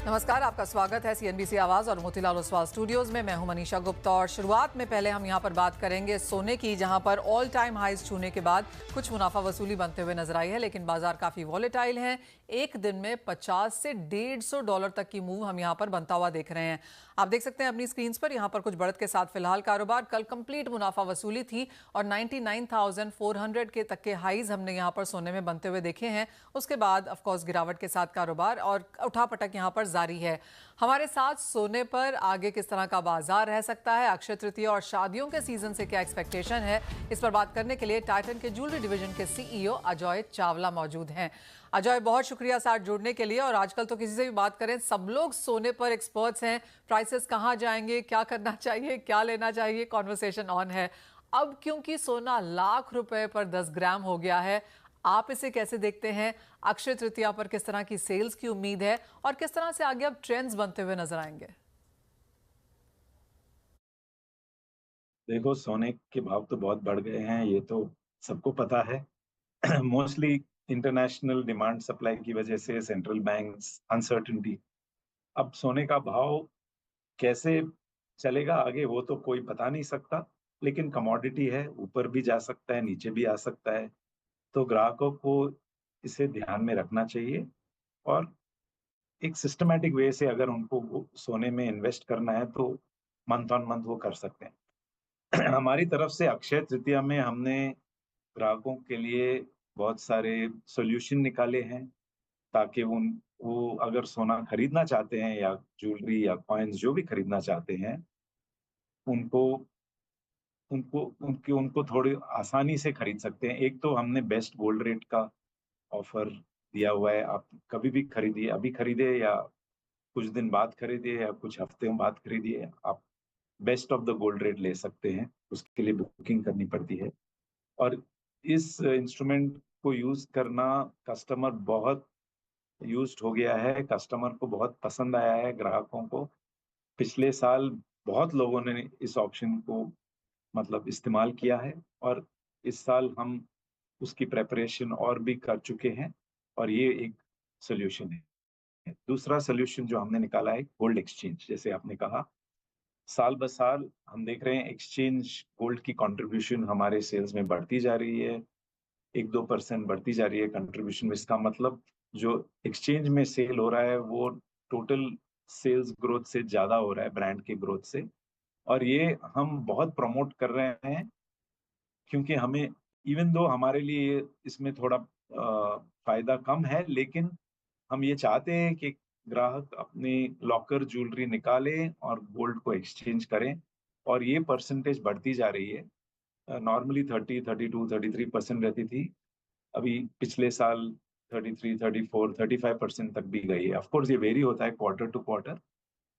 नमस्कार, आपका स्वागत है सीएनबीसी आवाज और मोतीलाल ओसवाल स्टूडियोज में। मैं हूं मनीषा गुप्ता और शुरुआत में पहले हम यहां पर बात करेंगे सोने की, जहां पर ऑल टाइम हाईज छूने के बाद कुछ मुनाफा वसूली बनते हुए नजर आई है, लेकिन बाजार काफी वॉलेटाइल है। एक दिन में 50 से $150 तक की मूव हम यहां पर बनता हुआ देख रहे हैं। आप देख सकते हैं अपनी स्क्रीन पर, यहां पर कुछ बढ़त के साथ फिलहाल कारोबार। कल कंप्लीट मुनाफा वसूली थी और 99,400 के तक के हाईज हमने यहां पर सोने में बनते हुए देखे हैं। उसके बाद ऑफकोर्स गिरावट के साथ कारोबार और उठापटक यहां पर जारी है। हमारे साथ सोने पर आगे किस तरह का बाजार रह सकता है, अक्षय तृतीया और शादियों के सीजन से क्या एक्सपेक्टेशन है, इस पर बात करने के लिए टाइटन के ज्वेलरी डिवीजन के सीईओ अजय चावला मौजूद हैं। अजय, बहुत शुक्रिया साथ जुड़ने के लिए। और आजकल तो किसी से भी बात करें, सब लोग सोने पर एक्सपर्ट्स हैं। प्राइसेस कहां जाएंगे, क्या करना चाहिए, क्या लेना चाहिए, कॉन्वर्सेशन ऑन है। अब क्योंकि सोना लाख रुपए पर 10 ग्राम हो गया है, आप इसे कैसे देखते हैं? अक्षय तृतीया पर किस तरह की सेल्स की उम्मीद है और किस तरह से आगे अब ट्रेंड्स बनते हुए नजर आएंगे? देखो, सोने के भाव तो बहुत बढ़ गए हैं, ये तो सबको पता है। मोस्टली इंटरनेशनल डिमांड सप्लाई की वजह से, सेंट्रल बैंक्स अनसर्टिनिटी। अब सोने का भाव कैसे चलेगा आगे वो तो कोई बता नहीं सकता, लेकिन कमोडिटी है, ऊपर भी जा सकता है, नीचे भी आ सकता है। तो ग्राहकों को इसे ध्यान में रखना चाहिए और एक सिस्टमैटिक वे से अगर उनको वो सोने में इन्वेस्ट करना है तो मंथ ऑन मंथ वो कर सकते हैं। हमारी तरफ से अक्षय तृतीया में हमने ग्राहकों के लिए बहुत सारे सॉल्यूशन निकाले हैं, ताकि वो अगर सोना खरीदना चाहते हैं या ज्वेलरी या कॉइन्स जो भी खरीदना चाहते हैं, उनको उनको उनकी उनको थोड़ी आसानी से खरीद सकते हैं। एक तो हमने बेस्ट गोल्ड रेट का ऑफर दिया हुआ है। आप कभी भी खरीदिए, अभी खरीदे या कुछ दिन बाद खरीदिए या कुछ हफ्ते बाद खरीदिए, आप best of the gold rate ले सकते हैं। उसके लिए बुकिंग करनी पड़ती है। और इस इंस्ट्रूमेंट को यूज करना कस्टमर बहुत यूज्ड हो गया है, कस्टमर को बहुत पसंद आया है, ग्राहकों को। पिछले साल बहुत लोगों ने इस ऑप्शन को मतलब इस्तेमाल किया है और इस साल हम उसकी प्रेपरेशन और भी कर चुके हैं और ये एक सोल्यूशन है। दूसरा सोल्यूशन जो हमने निकाला है, गोल्ड एक्सचेंज। जैसे आपने कहा, साल ब साल हम देख रहे हैं एक्सचेंज गोल्ड की कंट्रीब्यूशन हमारे सेल्स में बढ़ती जा रही है। 1-2% बढ़ती जा रही है कंट्रीब्यूशन में। इसका मतलब जो एक्सचेंज में सेल हो रहा है वो टोटल सेल्स ग्रोथ से ज्यादा हो रहा है, ब्रांड के ग्रोथ से। और ये हम बहुत प्रमोट कर रहे हैं, क्योंकि हमें, इवन दो हमारे लिए इसमें थोड़ा फायदा कम है, लेकिन हम ये चाहते हैं कि ग्राहक अपनी लॉकर ज्वेलरी निकाले और गोल्ड को एक्सचेंज करें। और ये परसेंटेज बढ़ती जा रही है। नॉर्मली 30, 32, 33% रहती थी, अभी पिछले साल 33, 34, 35% तक भी गई है। ऑफकोर्स ये वेरी होता है क्वार्टर टू क्वार्टर,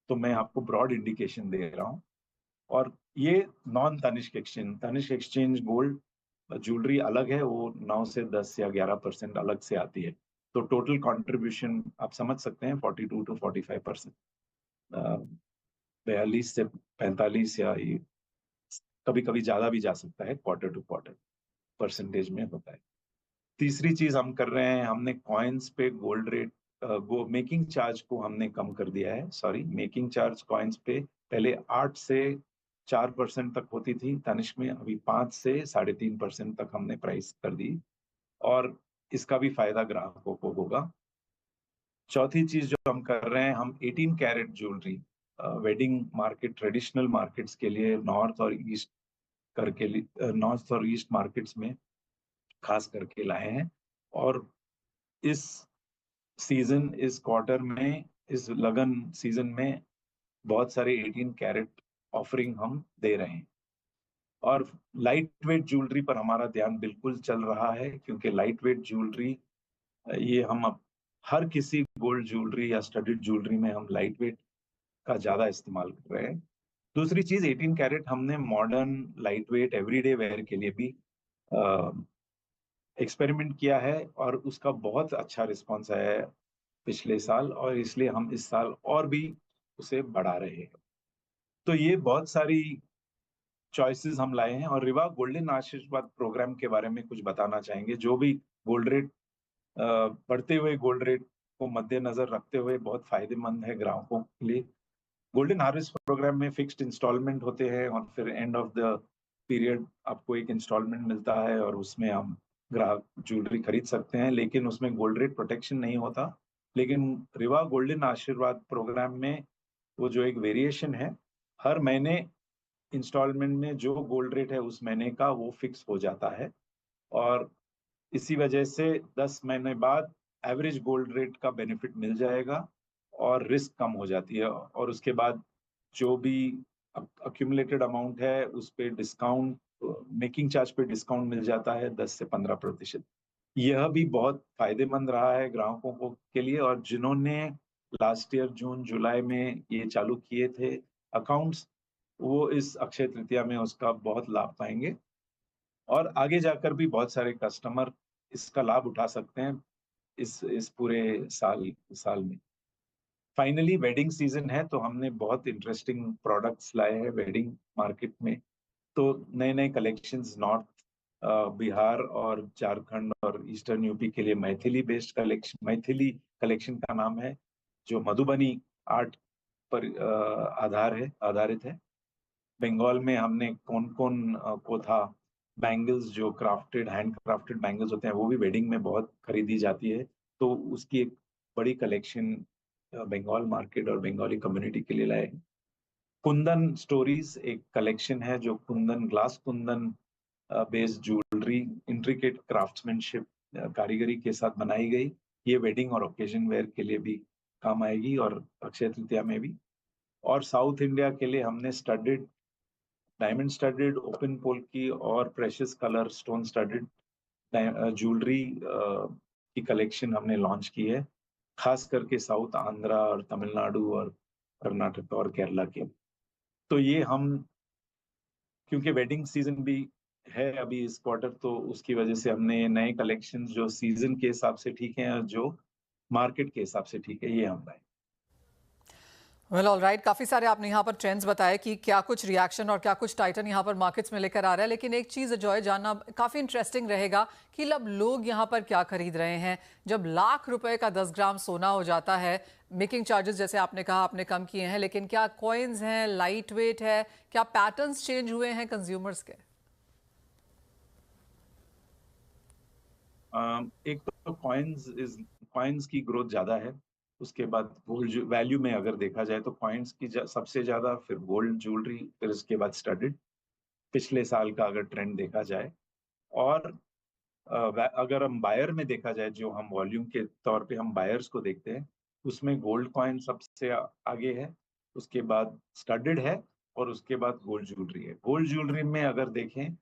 तो मैं आपको ब्रॉड इंडिकेशन दे रहा हूँ। और ये non Tanishq exchange, Tanishq exchange gold jewellery अलग है, वो 9 से 10 या 11% अलग से आती है। तो टोटल कंट्रीब्यूशन आप समझ सकते हैं, 42 to 45%, 42 से 45 या ये कभी कभी ज्यादा भी जा सकता है, क्वार्टर टू क्वार्टर परसेंटेज में होता है। तीसरी चीज हम कर रहे हैं, हमने कॉइन्स पे गोल्ड रेट, वो मेकिंग चार्ज को हमने कम कर दिया है। सॉरी, मेकिंग चार्ज कॉइन्स पे पहले 8 से 4% तक होती थी तनिष्क में, अभी 5 से 3.5% तक हमने प्राइस कर दी और इसका भी फायदा ग्राहकों को होगा। चौथी चीज जो हम कर रहे हैं, हम 18 carat jewellery wedding market, traditional markets के लिए, नॉर्थ और ईस्ट मार्केट्स में खास करके लाए हैं। और इस इस क्वार्टर में, इस लगन सीजन में बहुत सारे 18 कैरेट ऑफरिंग हम दे रहे हैं। और लाइट वेट ज्वेलरी पर हमारा ध्यान बिल्कुल चल रहा है, क्योंकि लाइट वेट ज्वेलरी, ये हम अब हर किसी गोल्ड ज्वेलरी या स्टडीड ज्वेलरी में हम लाइट वेट का ज्यादा इस्तेमाल कर रहे हैं। दूसरी चीज, 18 कैरेट हमने modern light weight everyday where के लिए भी एक्सपेरिमेंट किया है और उसका बहुत अच्छा रिस्पॉन्स आया है पिछले साल, और इसलिए हम इस साल और भी उसे बढ़ा रहे हैं। तो ये बहुत सारी चॉइसेस हम लाए हैं। और रिवा गोल्डन आशीर्वाद प्रोग्राम के बारे में कुछ बताना चाहेंगे, जो भी गोल्ड रेट, बढ़ते हुए गोल्ड रेट को मद्देनजर रखते हुए बहुत फायदेमंद है ग्राहकों के लिए। गोल्डन हार्वेस्ट प्रोग्राम में फिक्स्ड इंस्टॉलमेंट होते हैं और फिर एंड ऑफ द पीरियड आपको एक इंस्टॉलमेंट मिलता है और उसमें हम ग्राहक ज्वेलरी खरीद सकते हैं, लेकिन उसमें गोल्ड रेट प्रोटेक्शन नहीं होता। लेकिन रिवा गोल्डन आशीर्वाद प्रोग्राम में वो जो एक वेरिएशन है, हर महीने इंस्टॉलमेंट में जो गोल्ड रेट है उस महीने का वो फिक्स हो जाता है और इसी वजह से 10 महीने बाद एवरेज गोल्ड रेट का बेनिफिट मिल जाएगा और रिस्क कम हो जाती है और उसके बाद जो भी अक्यूमुलेटेड अमाउंट है उस पे डिस्काउंट, मेकिंग चार्ज पे डिस्काउंट मिल जाता है 10 से 15%। यह भी बहुत फायदेमंद रहा है ग्राहकों को के लिए और जिन्होंने लास्ट ईयर जून जुलाई में ये चालू किए थे अकाउंट्स, वो इस अक्षय तृतीया में उसका बहुत लाभ पाएंगे और आगे जाकर भी बहुत सारे कस्टमर इसका लाभ उठा सकते हैं इस पूरे साल में। फाइनली वेडिंग सीजन है तो हमने बहुत इंटरेस्टिंग प्रोडक्ट्स लाए हैं वेडिंग मार्केट में। तो नए नए कलेक्शंस नॉर्थ बिहार और झारखंड और ईस्टर्न यूपी के लिए Maithili based collection, Maithili collection का नाम है, जो मधुबनी आर्ट पर आधारित है। बंगाल में हमने कौन कौन कोथा बैंगल्स, जो क्राफ्टेड हैंड क्राफ्टेड बैंगल्स होते हैं, वो भी वेडिंग में बहुत खरीदी जाती है, तो उसकी एक बड़ी कलेक्शन बंगाल मार्केट और बंगाली कम्युनिटी के लिए लाए। कुंदन स्टोरीज एक कलेक्शन है जो Kundan, glass Kundan based jewellery, intricate craftsmanship कारीगरी के साथ बनाई गई। ये वेडिंग और ओकेजन वेयर के लिए भी काम आएगी और अक्षय तृतीया में भी। और साउथ इंडिया के लिए हमने studded, diamond studded, open pole की और precious colour stone studded jewellery की कलेक्शन हमने लॉन्च की है, खास करके साउथ आंध्रा और तमिलनाडु और कर्नाटक और केरला के। तो ये हम, क्योंकि वेडिंग सीजन भी है अभी इस क्वार्टर, तो उसकी वजह से हमने नए कलेक्शंस जो सीजन के हिसाब से ठीक हैं और जो मार्केट के हिसाब से ठीक है, ये हम लाए। वेल ऑल राइट, काफ़ी सारे आपने यहाँ पर ट्रेंड्स बताए कि क्या कुछ रिएक्शन और क्या कुछ टाइटन यहाँ पर मार्केट्स में लेकर आ रहा है, लेकिन एक चीज़ जॉय जानना काफ़ी इंटरेस्टिंग रहेगा कि अब लोग यहाँ पर क्या खरीद रहे हैं। जब लाख रुपए का 10 ग्राम सोना हो जाता है, मेकिंग चार्जेस जैसे आपने कहा आपने कम किए हैं, लेकिन क्या कॉइन्स हैं, लाइट वेट है, क्या पैटर्न्स चेंज हुए हैं कंज्यूमर्स के? एक तो कॉइन्स की ग्रोथ ज़्यादा है, उसके बाद गोल्ड वैल्यू में अगर देखा जाए तो कॉइन्स की सबसे ज़्यादा, फिर गोल्ड ज्वेलरी, फिर उसके बाद स्टडेड, पिछले साल का अगर ट्रेंड देखा जाए। और अगर हम बायर में देखा जाए, जो हम वॉल्यूम के तौर पे हम बायर्स को देखते हैं, उसमें गोल्ड कॉइन सबसे आगे है, उसके बाद स्टडेड है और उसके बाद गोल्ड ज्वेलरी है। गोल्ड ज्वेलरी में अगर देखें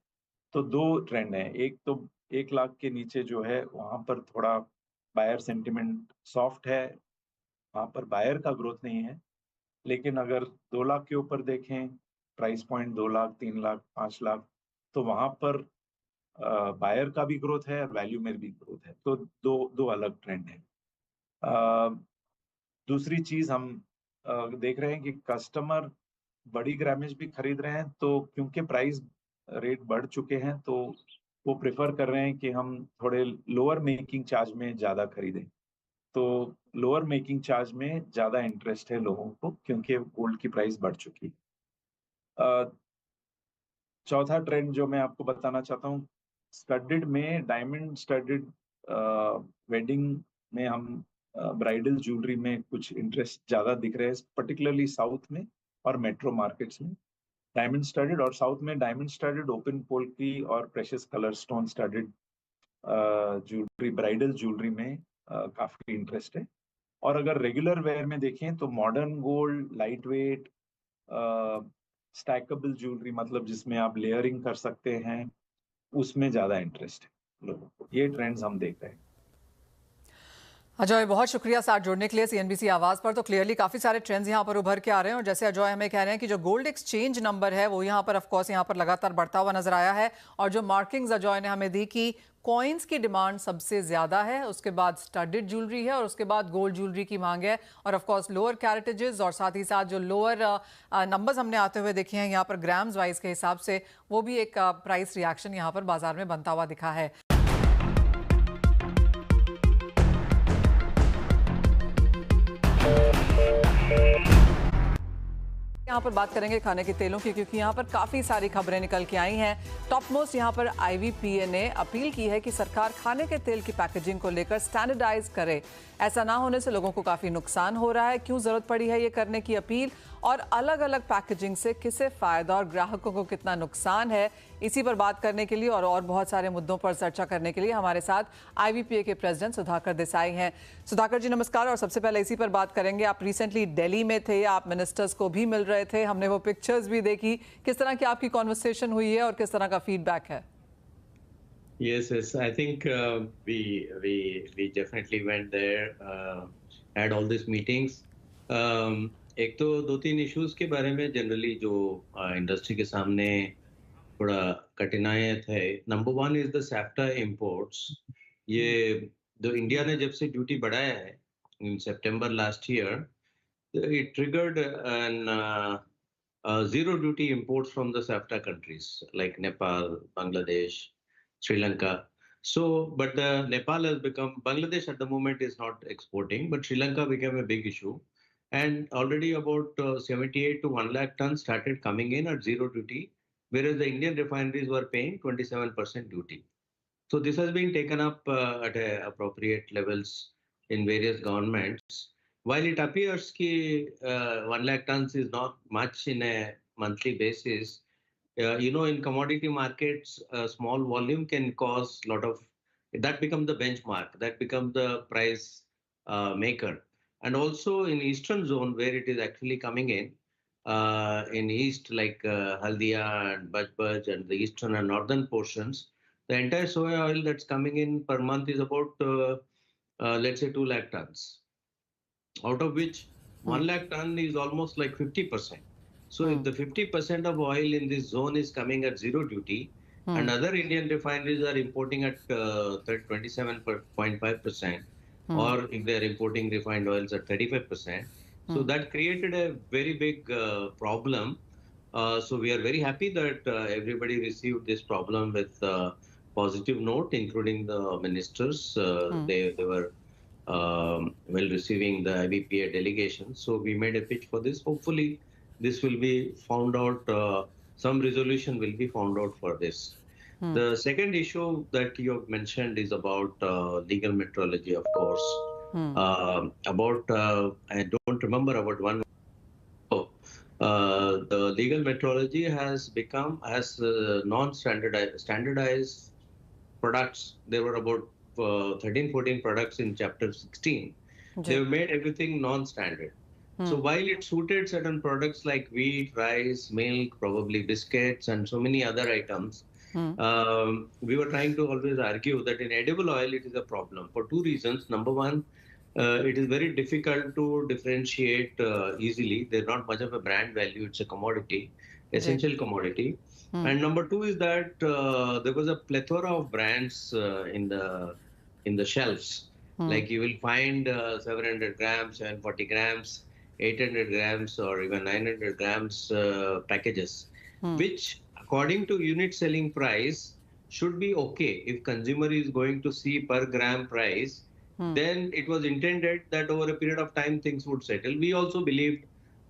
तो दो ट्रेंड है, एक तो 1 लाख के नीचे जो है वहां पर थोड़ा बायर सेंटिमेंट सॉफ्ट है, वहां पर बायर का ग्रोथ नहीं है। लेकिन अगर 2 लाख के ऊपर देखें, प्राइस पॉइंट 2 लाख, 3 लाख, 5 लाख, तो वहां पर बायर का भी ग्रोथ है और वैल्यू में भी ग्रोथ है। तो दो अलग ट्रेंड है। दूसरी चीज हम देख रहे हैं कि कस्टमर बड़ी ग्रामेज भी खरीद रहे हैं, तो क्योंकि प्राइस रेट बढ़ चुके हैं तो वो प्रेफर कर रहे हैं कि हम थोड़े लोअर मेकिंग चार्ज में ज़्यादा खरीदें। तो लोअर मेकिंग चार्ज में ज़्यादा इंटरेस्ट है लोगों को, क्योंकि गोल्ड की प्राइस बढ़ चुकी है। चौथा ट्रेंड जो मैं आपको बताना चाहता हूँ, स्टडेड में, डायमंड स्टडेड वेडिंग में हम ब्राइडल ज्वेलरी में कुछ इंटरेस्ट ज़्यादा दिख रहे हैं, पर्टिकुलरली साउथ में और मेट्रो मार्केट्स में। डायमंड स्टडेड और साउथ में डायमंड स्टडेड, ओपन पोल की और precious colour stone studded jewellery, bridal jewellery में काफी इंटरेस्ट है। और अगर रेगुलर वेयर में देखें तो modern gold, light weight, stackable jewellery, मतलब जिसमें आप लेयरिंग कर सकते हैं, उसमें ज्यादा इंटरेस्ट है लोगों को। ये ट्रेंड्स हम देख रहे हैं। अजय, बहुत शुक्रिया साथ जुड़ने के लिए सीएनबीसी आवाज़ पर। तो क्लियरली काफ़ी सारे ट्रेंड्स यहाँ पर उभर के आ रहे हैं और जैसे अजय हमें कह रहे हैं कि जो गोल्ड एक्सचेंज नंबर है वो यहाँ पर ऑफकोर्स यहाँ पर लगातार बढ़ता हुआ नजर आया है। और जो मार्किंग्स अजय ने हमें दी कि कॉइन्स की डिमांड सबसे ज़्यादा है, उसके बाद स्टडेड ज्वेलरी है और उसके बाद गोल्ड ज्वेलरी की मांग है। और ऑफकोर्स लोअर कैरेटेजेस और साथ ही साथ जो लोअर नंबर्स हमने आते हुए देखे हैं यहाँ पर ग्राम्स वाइज के हिसाब से, वो भी एक प्राइस रिएक्शन यहाँ पर बाजार में बनता हुआ दिखा है। यहाँ पर बात करेंगे खाने के तेलों की, क्योंकि यहाँ पर काफ़ी सारी खबरें निकल के आई हैं। टॉप मोस्ट यहाँ पर IVPA ने अपील की है कि सरकार खाने के तेल की पैकेजिंग को लेकर स्टैंडर्डाइज करे। ऐसा ना होने से लोगों को काफ़ी नुकसान हो रहा है। क्यों ज़रूरत पड़ी है ये करने की अपील, और अलग अलग पैकेजिंग से किसे फ़ायदा और ग्राहकों को कितना नुकसान है, इसी पर बात करने के लिए और बहुत सारे मुद्दों पर चर्चा करने के लिए हमारे साथ IVPA के प्रेसिडेंट सुधाकर देसाई हैं। सुधाकर जी नमस्कार। और सबसे पहले इसी पर बात करेंगे, आप रिसेंटली दिल्ली में थे, आप मिनिस्टर्स को भी मिल रहे थे, हमने वो पिक्चर्स भी देखी। किस तरह की आपकी कॉन्वर्सेशन हुई है और किस तरह का फीडबैक है? Yes. I think we definitely went there, had all these meetings. एक तो 2-3 इश्यूज के बारे में जनरली जो इंडस्ट्री के सामने थोड़ा कठिनाइयाँ थे। Number 1 is the SAFTA imports. ये जो इंडिया ने जब से ड्यूटी बढ़ाया है in September last year, it triggered an zero duty imports from the SAFTA countries like Nepal, Bangladesh, Sri Lanka. So, but Nepal has become, Bangladesh at the moment is not exporting, but Sri Lanka became a big issue. And already about 78 to 1 lakh tons started coming in at zero duty, whereas the Indian refineries were paying 27% duty. So this has been taken up at appropriate levels in various governments. While it appears that 1 lakh tons is not much in a monthly basis, in commodity markets, a small volume can cause a lot of, that becomes the benchmark, that becomes the price maker. And also in eastern zone where it is actually coming in east like Haldia and Bajbaj and the eastern and northern portions, the entire soya oil that's coming in per month is about, let's say 2 lakh tons. Out of which 1 lakh ton is almost like 50%. So if the 50% of oil in this zone is coming at zero duty, and other Indian refineries are importing at 27.5%, or if they are importing refined oils at 35%, so that created a very big problem. So we are very happy that everybody received this problem with positive note, including the ministers. They were well receiving the IVPA delegation. So we made a pitch for this. Hopefully, this will be found out, some resolution will be found out for this. The second issue that you have mentioned is about legal metrology, of course. I don't remember about one. The legal metrology has become standardized products. There were about 13-14 products in chapter 16. They've made everything non-standard. So while it suited certain products like wheat, rice, milk, probably biscuits, and so many other items, we were trying to always argue that in edible oil it is a problem for two reasons. Number one, it is very difficult to differentiate easily. There's not much of a brand value. It's a commodity, essential commodity. And number two is that there was a plethora of brands in the shelves. Like you will find 700 grams, 740 grams, 800 grams, or even 900 grams packages, which according to unit selling price should be okay. If consumer is going to see per gram price, then it was intended that over a period of time things would settle. We also believed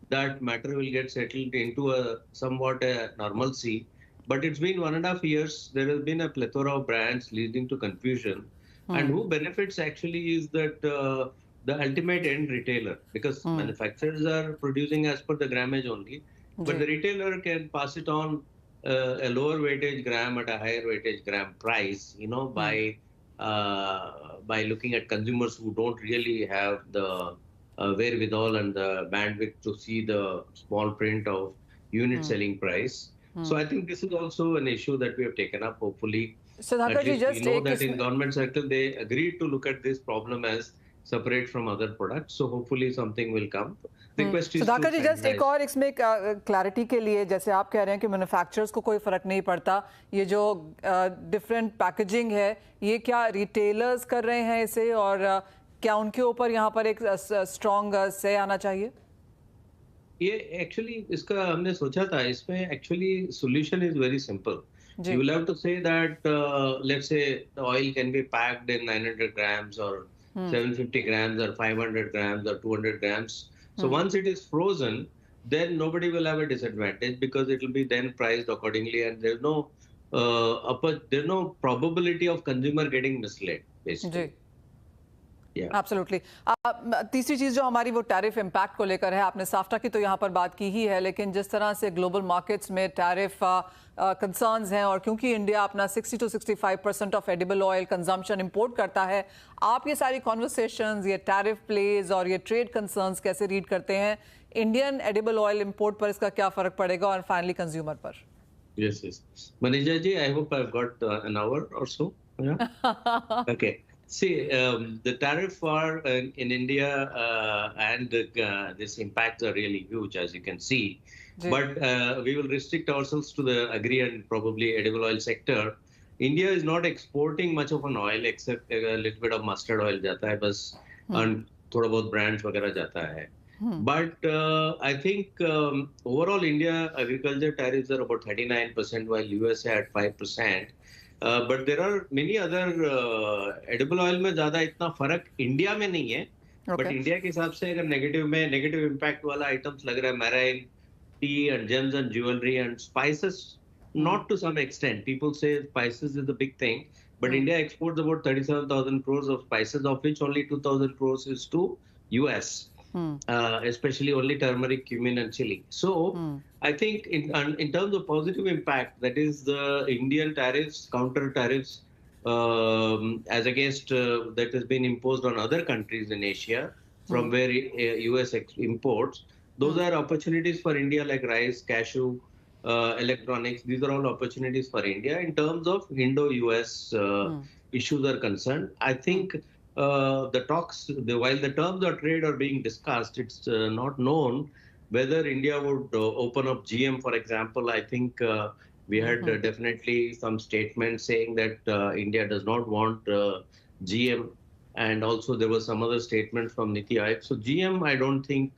that matter will get settled into a somewhat a normalcy. But it's been 1.5 years. There has been a plethora of brands leading to confusion. And who benefits actually is that the ultimate end retailer, because manufacturers are producing as per the grammage only, but the retailer can pass it on a lower weightage gram at a higher weightage gram price, by looking at consumers who don't really have the wherewithal and the bandwidth to see the small print of unit selling price. So I think this is also an issue that we have taken up. Hopefully, at least we know that in government circle they agreed to look at this problem as separate from other products. So hopefully something will come. Request is Sudhakar ji just एक और इसमें clarity के लिए, जैसे आप कह रहे हैं कि मैन्युफैक्चरर्स को कोई फर्क नहीं पड़ता, ये जो डिफरेंट पैकेजिंग है ये क्या रिटेलर्स कर रहे हैं इसे, और क्या उनके ऊपर यहाँ पर एक स्ट्रॉन्ग से आना चाहिए? ये एक्चुअली इसका हमने सोचा था, इसमें actually solution is very simple. You will have to say that let's say the oil can be packed in 900 grams or 750 grams or 500 grams or 200 grams. So once it is frozen, then nobody will have a disadvantage because it will be then priced accordingly, and there's no probability of consumer getting misled, basically. Ji, absolutely. तीसरी चीज जो हमारी वो tariff impact को लेकर है, आपने SAFTA की तो यहाँ पर बात की ही है, लेकिन जिस तरह से ग्लोबल मार्केट्स में टैरिफ कंसर्न्स हैं और क्योंकि इंडिया अपना 60 to 65% of edible oil consumption import करता है, आप ये सारी कॉन्वर्सेशंस, ये टैरिफ प्लेज और ये ट्रेड कंसर्न्स कैसे रीड करते हैं? इंडियन एडिबल ऑयल इंपोर्ट पर इसका क्या फर्क पड़ेगा और फाइनली कंज्यूमर पर? Yes, yes. Manisha ji, I hope I've got an hour or so. Yeah. Okay. See, the tariff war in India and this impacts are really huge, as you can see. But we will restrict ourselves to the agri and probably edible oil sector. India is not exporting much of an oil except a little bit of mustard oil jata hai bas, and thoda bahut brands वगैरह jata hai. But I think overall India agriculture tariffs are about 39%, while USA at 5%. But there are many other edible oil में ज़्यादा इतना फर्क India में नहीं है. But India के हिसाब से अगर नेगेटिव इम्पैक्ट वाला आइटम्स लग रहा है, marine, T and gems and jewelry and spices, not to some extent. People say spices is the big thing, but India exports about 37,000 crores of spices, of which only 2,000 crores is to US. Especially only turmeric, cumin, and chili. So I think in terms of positive impact, that is the Indian tariffs, counter tariffs, as against that has been imposed on other countries in Asia from where US imports. Those are opportunities for India, like rice, cashew, electronics. These are all opportunities for India. In terms of Indo-US issues are concerned, I think the talks, while the terms of trade are being discussed, it's not known whether India would open up GM, for example. I think we had definitely some statements saying that India does not want GM, and also there was some other statement from Niti Aayog. So GM, I don't think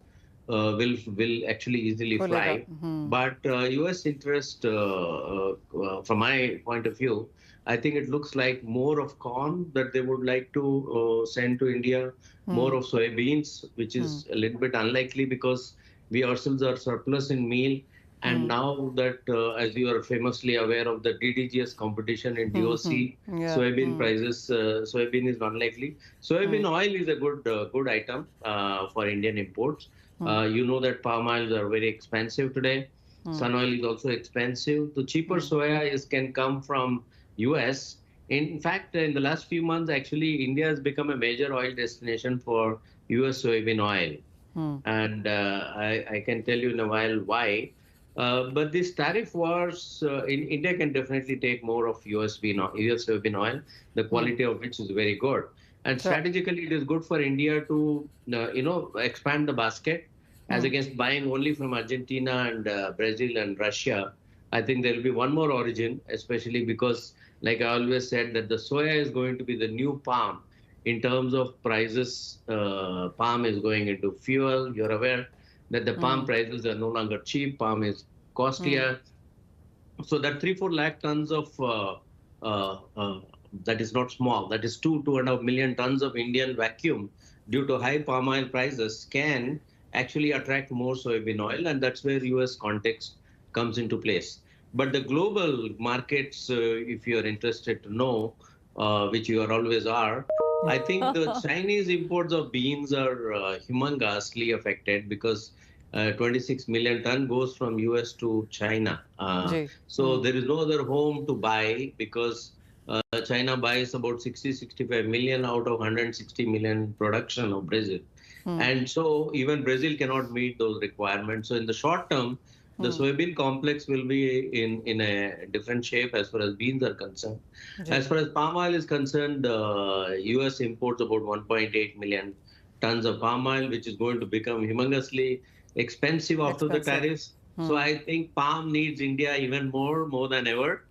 will actually easily fly. But US interest, from my point of view, I think it looks like more of corn that they would like to send to India, more of soybeans, which is a little bit unlikely because we ourselves are surplus in meal. And now that, as you are famously aware of the DDGS competition in DOC, soybean prices, soybean is unlikely. Soybean oil is a good item for Indian imports. You know that palm oils are very expensive today. Sun oil is also expensive. The cheaper soya can come from US. In fact, in the last few months, actually, India has become a major oil destination for US soybean oil. And I can tell you in a while why. But these tariff wars in India can definitely take more of US soybean oil, the quality of which is very good. And strategically, it is good for India to, expand the basket as against buying only from Argentina and Brazil and Russia. I think there will be one more origin, especially because, like I always said, that the soya is going to be the new palm in terms of prices. Palm is going into fuel. You're aware that the palm prices are no longer cheap. Palm is costlier. So that 3-4 lakh tons of, that is not small, that is 2.5 million tons of Indian vacuum due to high palm oil prices can actually attract more soybean oil. And that's where US context comes into place. But the global markets, if you are interested to know, which you always are, I think the Chinese imports of beans are humongously affected because 26 million ton goes from US to China. So there is no other home to buy because China buys about 60-65 million out of 160 million production of Brazil. And so even Brazil cannot meet those requirements. So in the short term, the soybean complex will be in a different shape as far as beans are concerned. As far as palm oil is concerned, US imports about 1.8 million tons of palm oil, which is going to become humongously expensive after the tariffs. So I think palm needs India even more than ever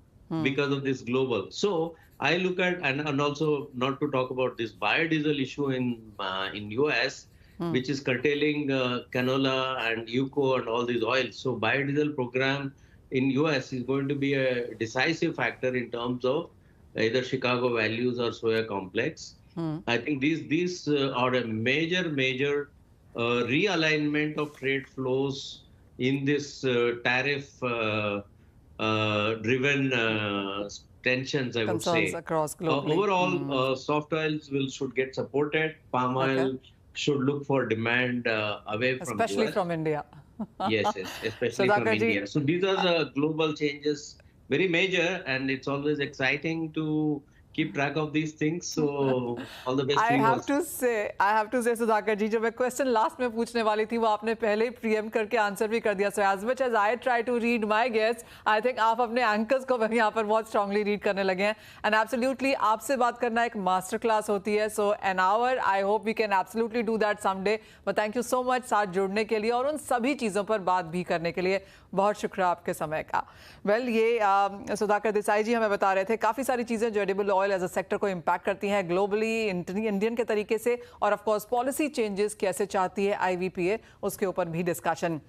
because of this global. So I look at, and also not to talk about this biodiesel issue in US, which is curtailing canola and UCO and all these oils. So biodiesel program in US is going to be a decisive factor in terms of either Chicago values or soya complex. I think these are a major realignment of trade flows in this tariff driven tensions, I would Concerns say. across globally. Overall, soft oils should get supported. Palm oil should look for demand away from Especially US. from India. Yes, especially from Sudhakar ji, India. So these are the global changes, very major, and it's always exciting to keep track of these things. So all the best I to you have also. to say Sudhakar ji, जो मैं question last में पूछने वाली थी वो आपने पहले ही प्रीएम करके आंसर भी कर दिया. So as much as I try to read my guest, I think आप अपने एंकर्स को यहाँ पर बहुत स्ट्रांगली रीड करने लगे हैं. एंड एब्सोल्युटली आपसे बात करना एक मास्टर क्लास होती है. So an hour I hope we can absolutely do that someday. But thank you so much साथ जुड़ने के लिए और उन सभी चीज़ों पर बात भी करने के लिए. बहुत शुक्रिया आपके समय का. वेल ये सुधाकर देसाई जी हमें बता रहे थे काफ़ी सारी चीज़ें जो edible oil as a sector को इम्पैक्ट करती हैं ग्लोबली, इंडियन के तरीके से, और ऑफ कोर्स पॉलिसी चेंजेस कैसे चाहती है IVPA, उसके ऊपर भी डिस्कशन.